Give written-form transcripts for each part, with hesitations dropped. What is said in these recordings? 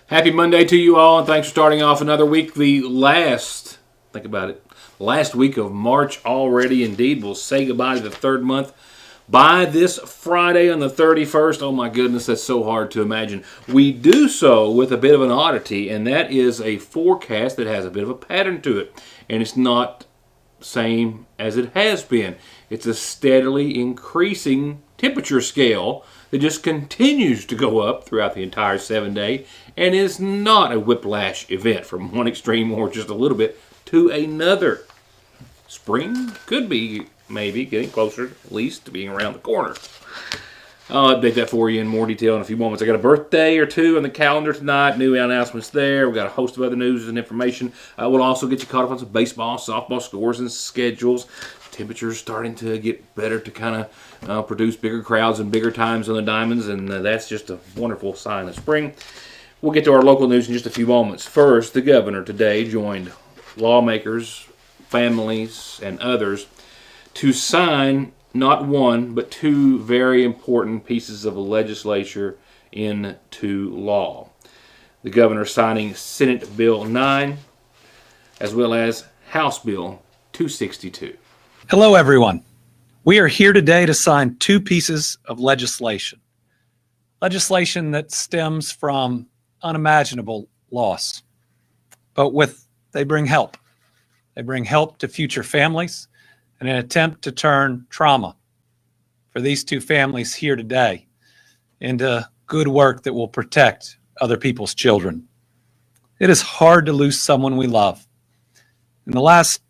Happy Monday to you all, and thanks for starting off another week. Think about it, last week of March already. Indeed, we'll say goodbye to the third month by this Friday on the 31st. Oh my goodness, that's so hard to imagine. We do so with a bit of an oddity, and that is a forecast that has a bit of a pattern to it. And it's not the same as it has been. It's a steadily increasing temperature scale that just continues to go up throughout the entire 7 day and is not a whiplash event from one extreme or just a little bit to another. Spring could be maybe getting closer, at least, to being around the corner. I'll update that for you in more detail in a few moments. I got a birthday or two on the calendar tonight. New announcements there. We've got a host of other news and information. We'll also get you caught up on some baseball, softball scores and schedules. Temperatures starting to get better to kind of produce bigger crowds and bigger times on the diamonds, and that's just a wonderful sign of spring. We'll get to our local news in just a few moments. First, the governor today joined lawmakers, families, and others to sign not one, but two very important pieces of legislation into law. The governor signing Senate Bill 9 as well as House Bill 262. Hello, everyone. We are here today to sign two pieces of legislation. Legislation that stems from unimaginable loss, but they bring help. They bring help to future families in an attempt to turn trauma for these two families here today into good work that will protect other people's children. It is hard to lose someone we love. In the last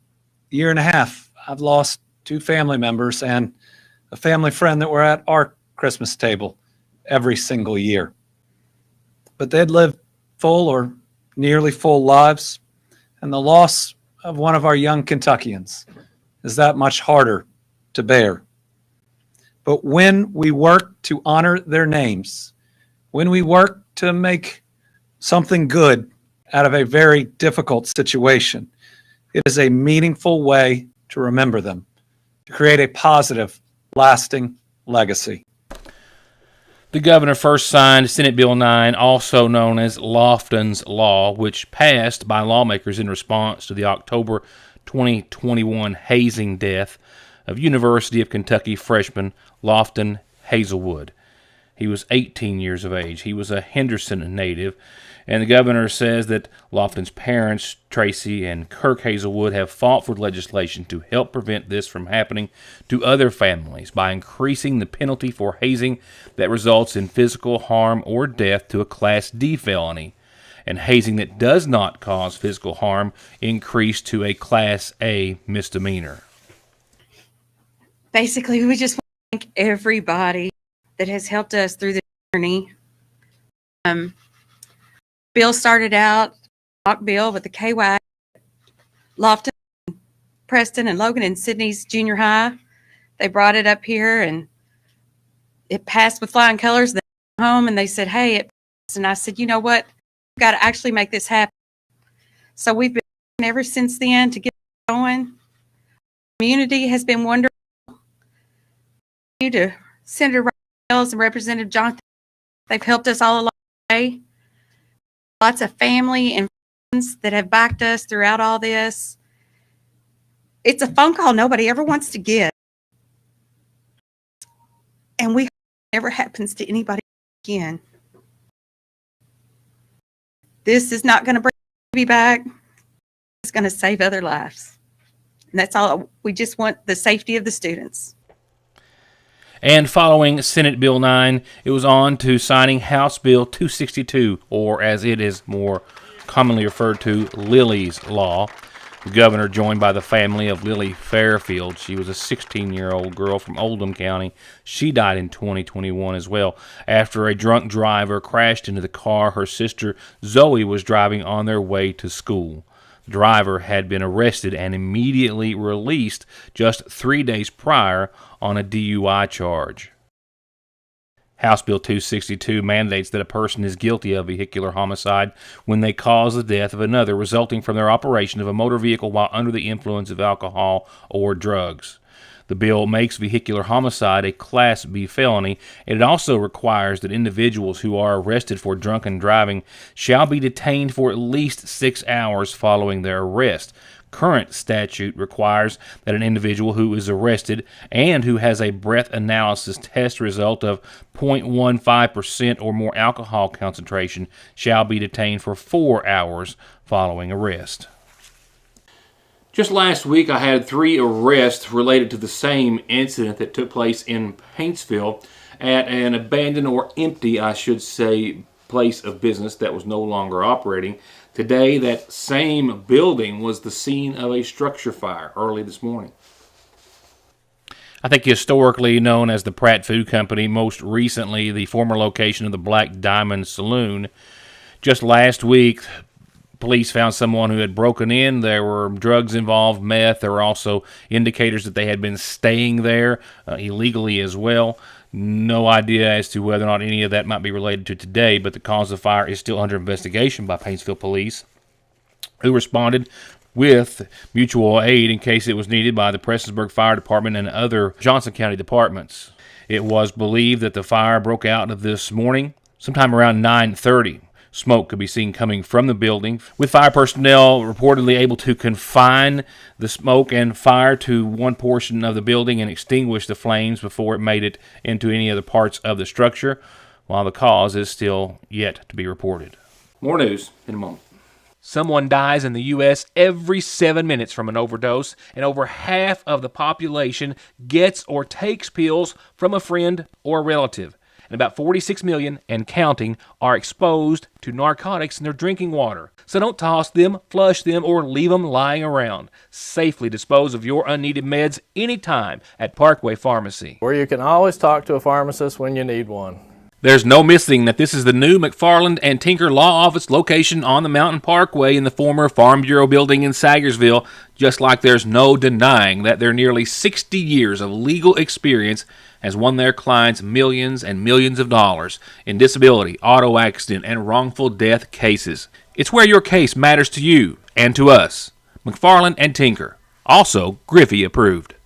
year and a half, I've lost two family members and a family friend that were at our Christmas table every single year. But they'd lived full or nearly full lives, and the loss of one of our young Kentuckians is that much harder to bear. But when we work to honor their names, when we work to make something good out of a very difficult situation, it is a meaningful way to remember them, to create a positive, lasting legacy. The governor first signed Senate Bill 9, also known as Loftons Law, which passed by lawmakers in response to the October 2021 hazing death of University of Kentucky freshman Lofton Hazelwood. He was 18 years of age. He was a Henderson native, and the governor says that Lofton's parents, Tracy and Kirk Hazelwood, have fought for legislation to help prevent this from happening to other families by increasing the penalty for hazing that results in physical harm or death to a Class D felony, and hazing that does not cause physical harm increased to a Class A misdemeanor. Basically, we just want to thank everybody that has helped us through the journey. Bill started out, Bill, with the KY, Lofton, Preston, and Logan and Sydney's junior high. They brought it up here, and it passed with flying colors. They came home, and they said, hey, it passed. And I said, you know what? We've got to actually make this happen. So we've been ever since then to get going. The community has been wonderful. To Senator Wells and Representative Jonathan, they've helped us all along the way. Lots of family and friends that have backed us throughout all this. It's a phone call nobody ever wants to get. And we hope it never happens to anybody again. This is not going to bring the baby back. It's going to save other lives. And that's all. We just want the safety of the students. And following Senate Bill 9, it was on to signing House Bill 262, or as it is more commonly referred to, Lily's Law. The governor joined by the family of Lily Fairfield. She was a 16-year-old girl from Oldham County. She died in 2021 as well after a drunk driver crashed into the car her sister Zoe was driving on their way to school. The driver had been arrested and immediately released just 3 days prior on a DUI charge. House Bill 262 mandates that a person is guilty of vehicular homicide when they cause the death of another resulting from their operation of a motor vehicle while under the influence of alcohol or drugs. The bill makes vehicular homicide a Class B felony, and it also requires that individuals who are arrested for drunken driving shall be detained for at least 6 hours following their arrest. Current statute requires that an individual who is arrested and who has a breath analysis test result of 0.15% or more alcohol concentration shall be detained for 4 hours following arrest. Just last week, I had 3 arrests related to the same incident that took place in Paintsville at an abandoned, or empty, I should say, place of business that was no longer operating. Today, that same building was the scene of a structure fire early this morning. I think historically known as the Pratt Food Company, most recently the former location of the Black Diamond Saloon. Just last week, police found someone who had broken in. There were drugs involved, meth. There were also indicators that they had been staying there illegally as well. No idea as to whether or not any of that might be related to today, but the cause of fire is still under investigation by Paintsville Police, who responded with mutual aid in case it was needed by the Prestonsburg Fire Department and other Johnson County departments. It was believed that the fire broke out this morning sometime around 9:30. Smoke could be seen coming from the building, with fire personnel reportedly able to confine the smoke and fire to one portion of the building and extinguish the flames before it made it into any other parts of the structure, while the cause is still yet to be reported. More news in a moment. Someone dies in the U.S. every 7 minutes from an overdose, and over half of the population gets or takes pills from a friend or a relative. And about 46 million and counting are exposed to narcotics in their drinking water. So don't toss them, flush them, or leave them lying around. Safely dispose of your unneeded meds anytime at Parkway Pharmacy, where you can always talk to a pharmacist when you need one. There's no missing that this is the new McGaughlin and Tinker Law Office location on the Mountain Parkway in the former Farm Bureau building in Sagersville, just like there's no denying that their nearly 60 years of legal experience has won their clients millions and millions of dollars in disability, auto accident, and wrongful death cases. It's where your case matters to you and to us. McGaughlin and Tinker, also Griffey approved.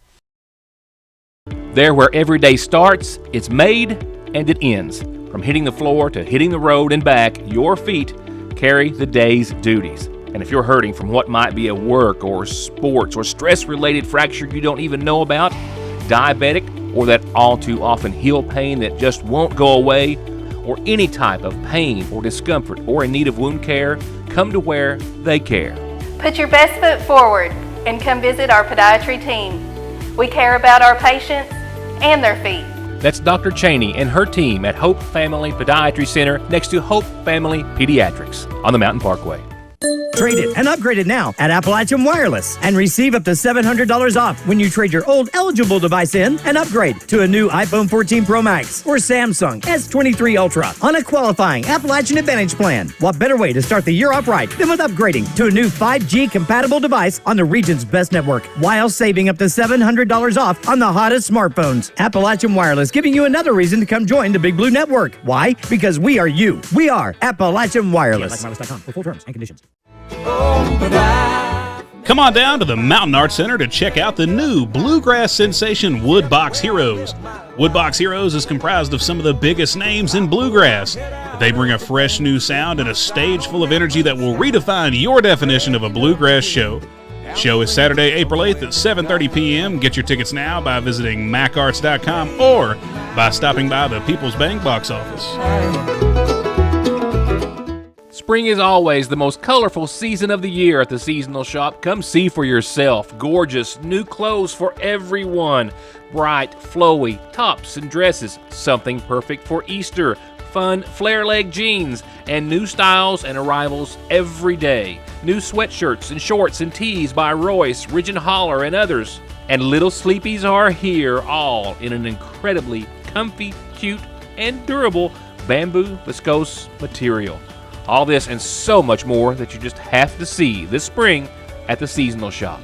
There where every day starts, it's made and it ends. From hitting the floor to hitting the road and back, your feet carry the day's duties. And if you're hurting from what might be a work or sports or stress-related fracture you don't even know about, diabetic, or that all too often heel pain that just won't go away, or any type of pain or discomfort or in need of wound care, come to where they care. Put your best foot forward and come visit our podiatry team. We care about our patients and their feet. That's Dr. Cheney and her team at Hope Family Podiatry Center next to Hope Family Pediatrics on the Mountain Parkway. Trade it and upgrade it now at Appalachian Wireless and receive up to $700 off when you trade your old eligible device in and upgrade to a new iPhone 14 Pro Max or Samsung S23 Ultra on a qualifying Appalachian Advantage plan. What better way to start the year off right than with upgrading to a new 5G compatible device on the region's best network while saving up to $700 off on the hottest smartphones. Appalachian Wireless giving you another reason to come join the Big Blue Network. Why? Because we are you. We are Appalachian Wireless. Wireless.com for full terms and conditions. Come on down to the Mountain Arts Center to check out the new bluegrass sensation Woodbox Heroes. Woodbox Heroes is comprised of some of the biggest names in bluegrass. They bring a fresh new sound and a stage full of energy that will redefine your definition of a bluegrass show. Show is Saturday, April 8th at 7:30 p.m. Get your tickets now by visiting macarts.com or by stopping by the People's Bank box office. Spring is always the most colorful season of the year at the seasonal shop. Come see for yourself. Gorgeous new clothes for everyone. Bright, flowy tops and dresses. Something perfect for Easter. Fun flare leg jeans and new styles and arrivals every day. New sweatshirts and shorts and tees by Royce, Ridge and Holler, and others. And little sleepies are here, all in an incredibly comfy, cute, and durable bamboo viscose material. All this and so much more that you just have to see this spring at the seasonal shop.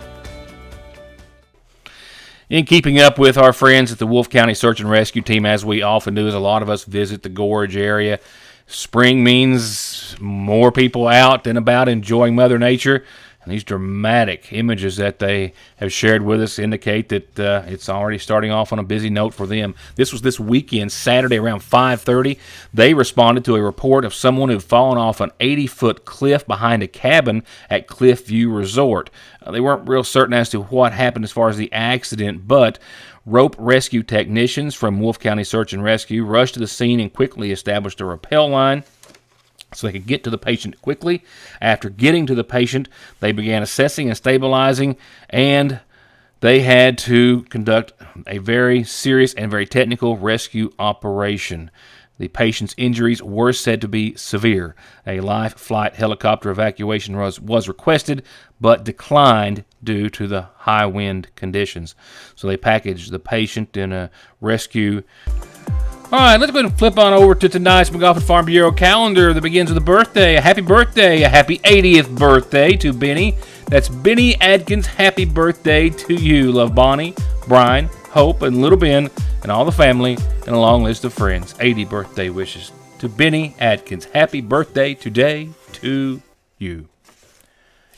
In keeping up with our friends at the Wolfe County Search and Rescue Team, as we often do, as a lot of us visit the Gorge area, spring means more people out and about enjoying Mother Nature. These dramatic images that they have shared with us indicate that it's already starting off on a busy note for them. This was this weekend, Saturday around 5:30. They responded to a report of someone who had fallen off an 80-foot cliff behind a cabin at Cliffview Resort. They weren't real certain as to what happened as far as the accident, but rope rescue technicians from Wolfe County Search and Rescue rushed to the scene and quickly established a rappel line so they could get to the patient quickly. After getting to the patient, they began assessing and stabilizing, and they had to conduct a very serious and very technical rescue operation. The patient's injuries were said to be severe. A life flight helicopter evacuation was requested, but declined due to the high wind conditions. So they packaged the patient in a rescue. All right, let's go ahead and flip on over to tonight's McGaughlin Farm Bureau calendar that begins with a birthday. A happy 80th birthday to Benny. That's Benny Adkins. Happy birthday to you. Love Bonnie, Brian, Hope, and little Ben, and all the family, and a long list of friends. 80 birthday wishes to Benny Adkins. Happy birthday today to you.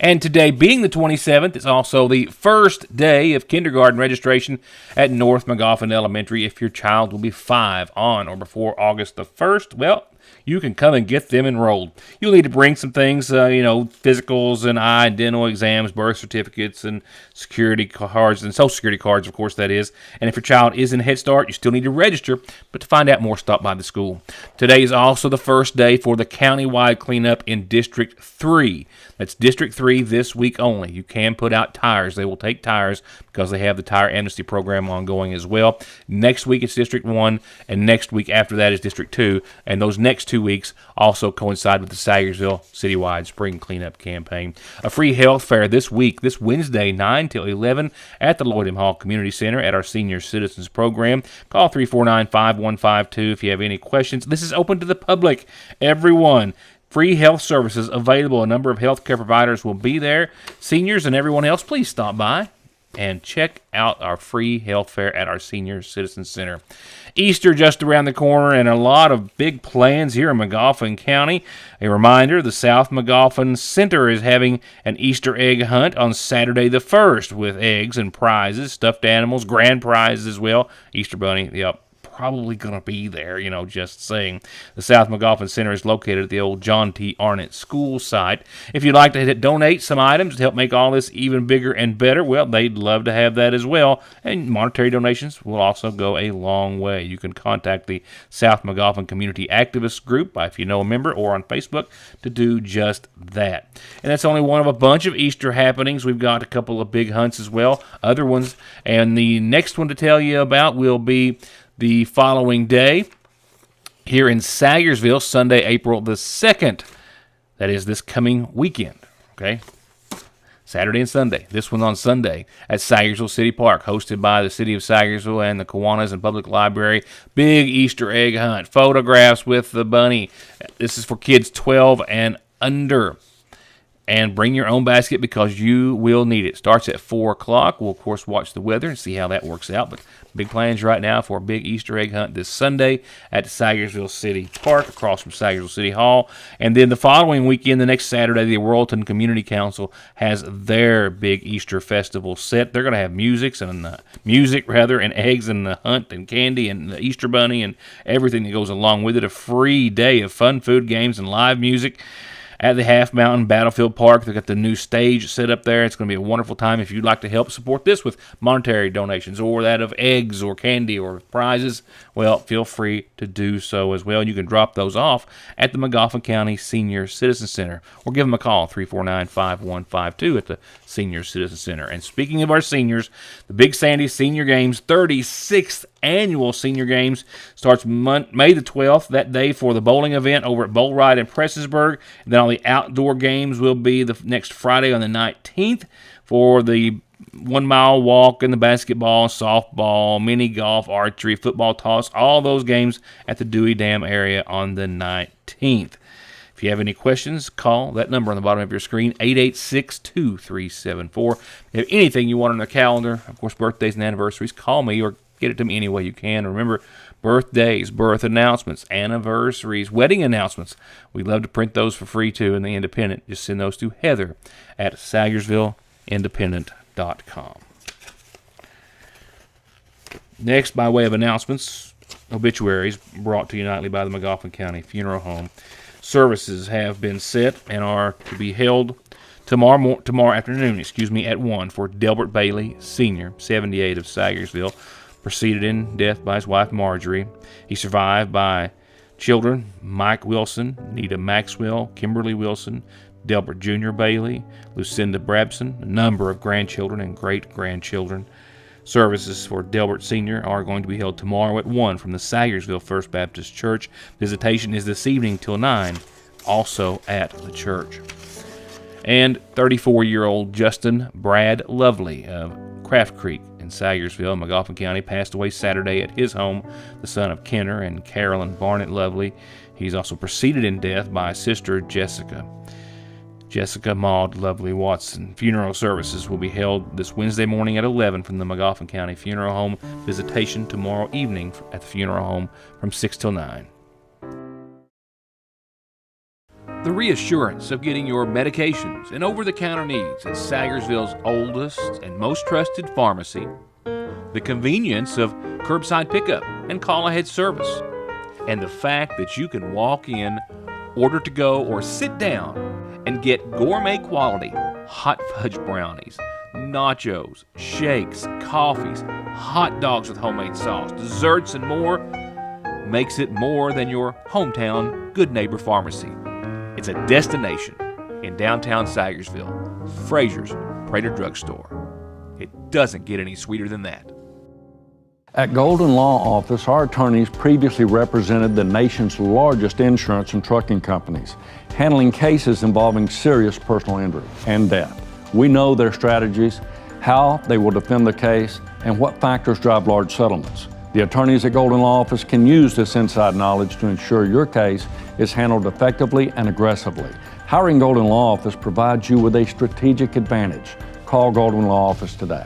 And today, being the 27th, is also the first day of kindergarten registration at North McGaughlin Elementary. If your child will be 5 on or before August the 1st, well, you can come and get them enrolled. You'll need to bring some things, physicals and eye and dental exams, birth certificates, and security cards, and social security cards, of course, that is. And if your child is in Head Start, you still need to register. But to find out more, stop by the school. Today is also the first day for the countywide cleanup in District 3. That's District 3 this week only. You can put out tires. They will take tires because they have the tire amnesty program ongoing as well. Next week it's District 1, and next week after that is District 2. And those next 2 weeks also coincide with the Sagersville citywide spring cleanup campaign. A free health fair this week, this Wednesday, 9 till 11 at the Lloyd M. Hall Community Center at our Senior Citizens Program. Call 349-5152 if you have any questions. This is open to the public, everyone. Free health services available. A number of healthcare providers will be there. Seniors and everyone else, please stop by and check out our free health fair at our Senior Citizen Center. Easter just around the corner, and a lot of big plans here in McGaughlin County. A reminder, the South McGaughlin Center is having an Easter egg hunt on Saturday the 1st with eggs and prizes, stuffed animals, grand prizes as well. Easter Bunny, yep. Probably going to be there, just saying. The South McGaughlin Center is located at the old John T. Arnott School site. If you'd like to donate some items to help make all this even bigger and better, well, they'd love to have that as well. And monetary donations will also go a long way. You can contact the South McGaughlin Community Activist Group, if you know a member, or on Facebook to do just that. And that's only one of a bunch of Easter happenings. We've got a couple of big hunts as well, other ones. And the next one to tell you about will be the following day here in Sagersville, Sunday, April the 2nd. That is this coming weekend, okay? Saturday and Sunday. This one on Sunday at Sagersville City Park, hosted by the City of Sagersville and the Kiwanis and Public Library. Big Easter egg hunt. Photographs with the bunny. This is for kids 12 and under. And bring your own basket because you will need it. Starts at 4 o'clock. We'll, of course, watch the weather and see how that works out. But big plans right now for a big Easter egg hunt this Sunday at the Sagersville City Park across from Sagersville City Hall. And then the following weekend, the next Saturday, the Worrellton Community Council has their big Easter festival set. They're going to have music and eggs and the hunt and candy and the Easter bunny and everything that goes along with it. A free day of fun food, games, and live music at the Half Mountain Battlefield Park. They've got the new stage set up there. It's going to be a wonderful time. If you'd like to help support this with monetary donations or that of eggs or candy or prizes, well, feel free to do so as well. You can drop those off at the McGaughlin County Senior Citizen Center or give them a call, 349-5152 at the Senior Citizen Center. And speaking of our seniors, the Big Sandy Senior Games 36th Annual Senior Games starts May the 12th, that day for the bowling event over at Bowl Ride in Prestonsburg. And then all the outdoor games will be the next Friday on the 19th for the 1 mile walk and the basketball, softball, mini golf, archery, football toss, all those games at the Dewey Dam area on the 19th. If you have any questions, call that number on the bottom of your screen, 886-2374. If you have anything you want on the calendar, of course, birthdays and anniversaries, call me or Get it to me any way you can. Remember, birthdays, birth announcements, anniversaries, wedding announcements. We'd love to print those for free, too, in the Independent. Just send those to Heather at SagersvilleIndependent.com. Next, by way of announcements, obituaries brought to you nightly by the McGaughlin County Funeral Home. Services have been set and are to be held tomorrow afternoon, at 1 for Delbert Bailey, Sr., 78 of Sagersville, preceded in death by his wife Marjorie. He's survived by children Mike Wilson, Nita Maxwell, Kimberly Wilson, Delbert Jr. Bailey, Lucinda Brabson, a number of grandchildren and great-grandchildren. Services for Delbert Sr. are going to be held tomorrow at 1 from the Sagersville First Baptist Church. Visitation is this evening till 9, also at the church. And 34-year-old Justin Brad Lovely of Craft Creek in Sagersville, McGaughlin County, passed away Saturday at his home, the son of Kenner and Carolyn Barnett Lovely. He's also preceded in death by sister Jessica Maud Lovely Watson. Funeral services will be held this Wednesday morning at 11 from the McGaughlin County Funeral Home. Visitation tomorrow evening at the funeral home from 6 till 9. The reassurance of getting your medications and over-the-counter needs at Sagersville's oldest and most trusted pharmacy, the convenience of curbside pickup and call-ahead service, and the fact that you can walk in, order to go, or sit down and get gourmet quality hot fudge brownies, nachos, shakes, coffees, hot dogs with homemade sauce, desserts, and more makes it more than your hometown Good Neighbor Pharmacy. It's a destination in downtown Sagersville, Frazier's Prater Drugstore. It doesn't get any sweeter than that. At Golden Law Office, our attorneys previously represented the nation's largest insurance and trucking companies, handling cases involving serious personal injury and death. We know their strategies, how they will defend the case, and what factors drive large settlements. The attorneys at Golden Law Office can use this inside knowledge to ensure your case is handled effectively and aggressively. Hiring Golden Law Office provides you with a strategic advantage. Call Golden Law Office today.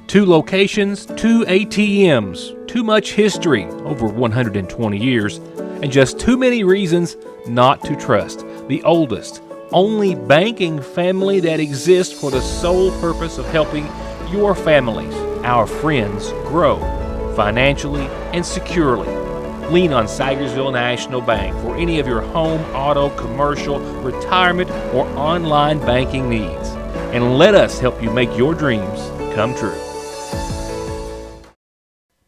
2 locations, 2 ATMs, too much history, over 120 years, and just too many reasons not to trust the oldest, only banking family that exists for the sole purpose of helping your families, our friends, grow financially and securely. Lean on Sagersville National Bank for any of your home, auto, commercial, retirement, or online banking needs. And let us help you make your dreams come true.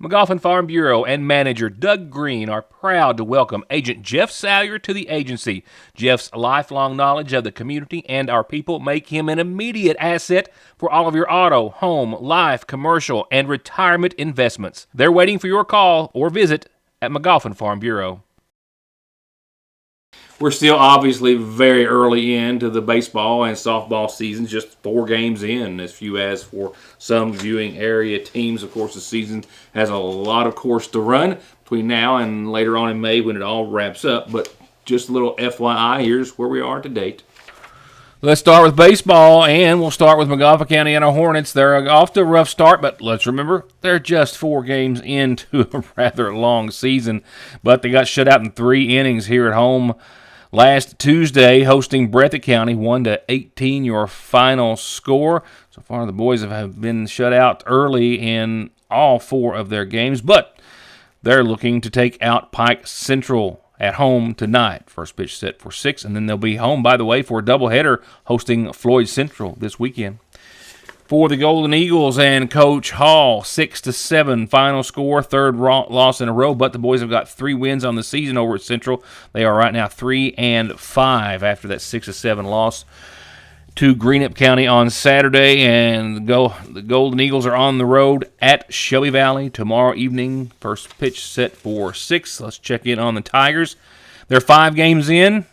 McGaughlin Farm Bureau and manager Doug Green are proud to welcome Agent Jeff Salyer to the agency. Jeff's lifelong knowledge of the community and our people make him an immediate asset for all of your auto, home, life, commercial, and retirement investments. They're waiting for your call or visit at McGaughlin Farm Bureau. We're still obviously very early into the baseball and softball season, just 4 games in, as few as for some viewing area teams. Of course, the season has a lot of course to run between now and later on in May when it all wraps up. But just a little FYI, here's where we are to date. Let's start with baseball, and we'll start with McGaughlin County and our Hornets. They're off to a rough start, but let's remember, they're just 4 games into a rather long season. But they got shut out in 3 innings here at home last Tuesday, hosting Breathitt County, 1-18 your final score. So far, the boys have been shut out early in all 4 of their games, but they're looking to take out Pike Central at home tonight. First pitch set for 6, and then they'll be home, by the way, for a doubleheader hosting Floyd Central this weekend. For the Golden Eagles and Coach Hall, 6-7 final score, 3rd loss in a row, but the boys have got 3 wins on the season over at Central. They are right now 3-5 after that 6-7 loss to Greenup County on Saturday, and the Golden Eagles are on the road at Shelby Valley tomorrow evening. First pitch set for 6. Let's check in on the Tigers. They're 6 games in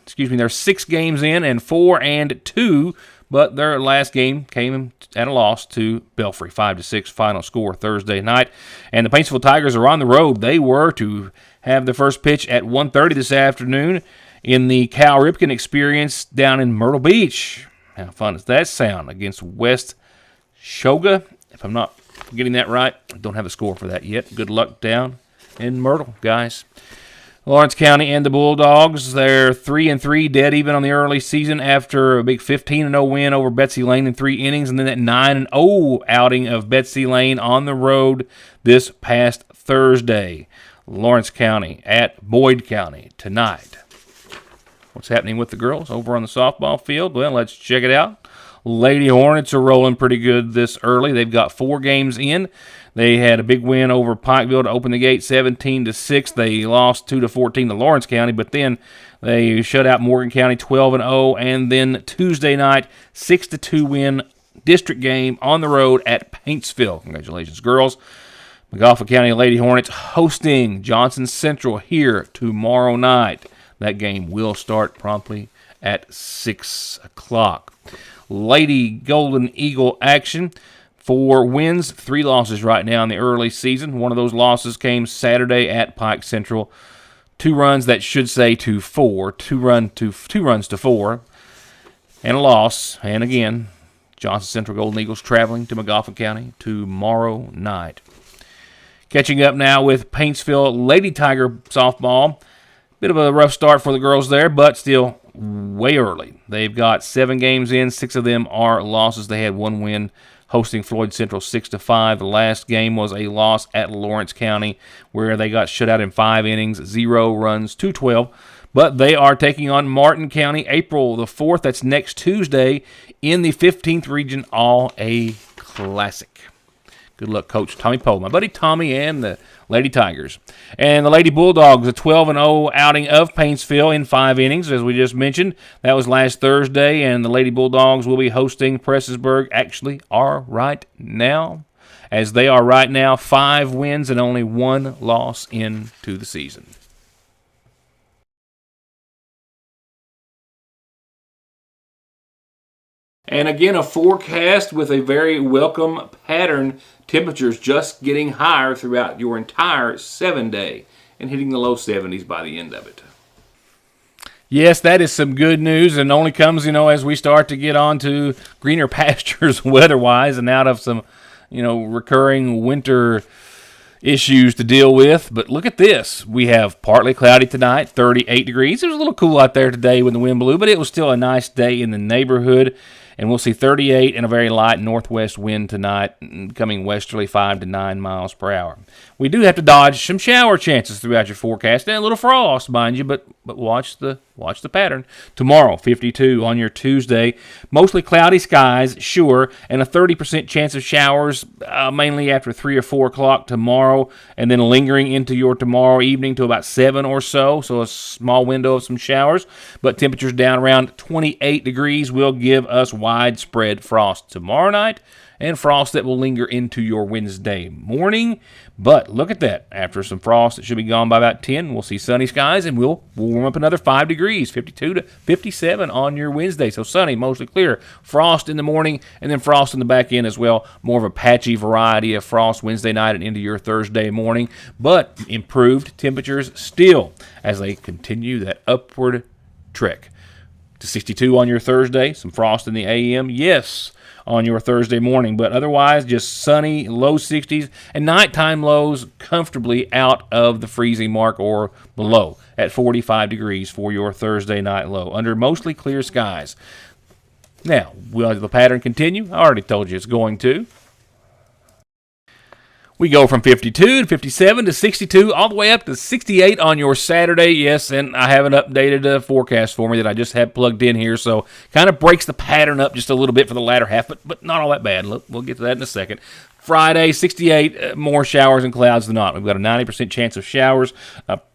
and 4-2. But their last game came at a loss to Belfry, 5-6 final score Thursday night. And the Paintsville Tigers are on the road. They were to have the first pitch at 1:30 this afternoon in the Cal Ripken Experience down in Myrtle Beach. How fun does that sound? Against West Shoga, if I'm not for getting that right. Don't have a score for that yet. Good luck down in Myrtle, guys. Lawrence County and the Bulldogs, they're 3-3, dead even on the early season after a big 15-0 win over Betsy Lane in 3 innings, and then that 9-0 outing of Betsy Lane on the road this past Thursday. Lawrence County at Boyd County tonight. What's happening with the girls over on the softball field? Well, let's check it out. Lady Hornets are rolling pretty good this early. They've got 4 games in. They had a big win over Pikeville to open the gate, 17-6. They lost 2-14 to Lawrence County, but then they shut out Morgan County 12-0, and then Tuesday night 6-2 win district game on the road at Paintsville. Congratulations, girls. McGaughlin County Lady Hornets hosting Johnson Central here tomorrow night. That game will start promptly at 6 o'clock. Lady Golden Eagle action. 4 wins, 3 losses right now in the early season. One of those losses came Saturday at Pike Central. 2 runs, that should say to 4. 2 runs to 4. And a loss. And again, Johnson Central Golden Eagles traveling to McGaughlin County tomorrow night. Catching up now with Paintsville Lady Tiger softball. Bit of a rough start for the girls there, but still way early. They've got 7 games in. 6 of them are losses. They had 1 win hosting Floyd Central 6-5. The last game was a loss at Lawrence County where they got shut out in 5 innings, 0 runs, 2-12. But they are taking on Martin County April the 4th. That's next Tuesday in the 15th Region All-A Classic. Good luck, Coach Tommy Poe. My buddy Tommy and the Lady Tigers. And the Lady Bulldogs, a 12-0 outing of Paintsville in 5 innings, as we just mentioned. That was last Thursday, and the Lady Bulldogs will be hosting Prestonsburg, actually are right now, as they are right now 5 wins and only 1 loss into the season. And again, a forecast with a very welcome pattern. Temperatures just getting higher throughout your entire 7-day and hitting the low 70s by the end of it. Yes, that is some good news, and only comes, as we start to get on to greener pastures weather-wise and out of some, recurring winter issues to deal with. But look at this. We have partly cloudy tonight, 38 degrees. It was a little cool out there today when the wind blew, but it was still a nice day in the neighborhood. And we'll see 38 and a very light northwest wind tonight, coming westerly 5 to 9 miles per hour. We do have to dodge some shower chances throughout your forecast, and a little frost, mind you, but watch the pattern. Tomorrow, 52 on your Tuesday. Mostly cloudy skies, sure, and a 30% chance of showers, mainly after 3 or 4 o'clock tomorrow, and then lingering into your tomorrow evening to about 7 or so a small window of some showers. But temperatures down around 28 degrees will give us widespread frost tomorrow night, and frost that will linger into your Wednesday morning. But look at that. After some frost, it should be gone by about 10. We'll see sunny skies, and we'll warm up another 5 degrees, 52 to 57 on your Wednesday. So sunny, mostly clear. Frost in the morning, and then frost in the back end as well. More of a patchy variety of frost Wednesday night and into your Thursday morning. But improved temperatures still as they continue that upward trek. To 62 on your Thursday, some frost in the AM. Yes, on your Thursday morning, but otherwise just sunny, low 60s, and nighttime lows comfortably out of the freezing mark or below at 45 degrees for your Thursday night low under mostly clear skies. Now, will the pattern continue? I already told you it's going to. We go from 52 to 57 to 62, all the way up to 68 on your Saturday. Yes, and I have an updated forecast for me that I just had plugged in here, so kind of breaks the pattern up just a little bit for the latter half, but not all that bad. Look, we'll get to that in a second. Friday, 68, more showers and clouds than not. We've got a 90% chance of showers,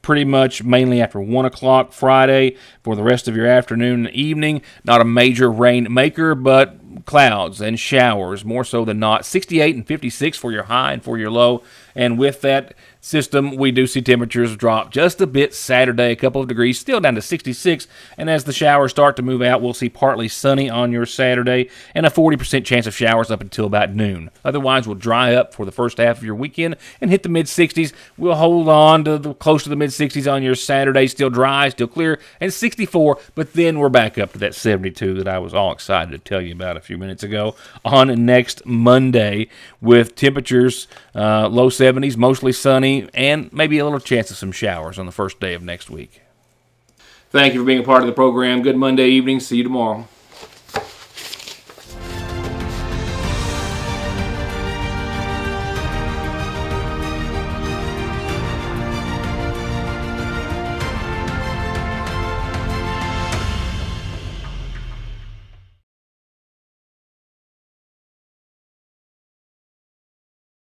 pretty much mainly after 1 o'clock Friday for the rest of your afternoon and evening. Not a major rain maker, but clouds and showers, more so than not. 68 and 56 for your high and for your low, And with that system, we do see temperatures drop just a bit Saturday, a couple of degrees, still down to 66. And as the showers start to move out, we'll see partly sunny on your Saturday and a 40% chance of showers up until about noon. Otherwise, we'll dry up for the first half of your weekend and hit the mid-60s. We'll hold on to close to the mid-60s on your Saturday, still dry, still clear, and 64. But then we're back up to that 72 that I was all excited to tell you about a few minutes ago on next Monday, with temperatures low 70s, mostly sunny, and maybe a little chance of some showers on the first day of next week. Thank you for being a part of the program. Good Monday evening. See you tomorrow.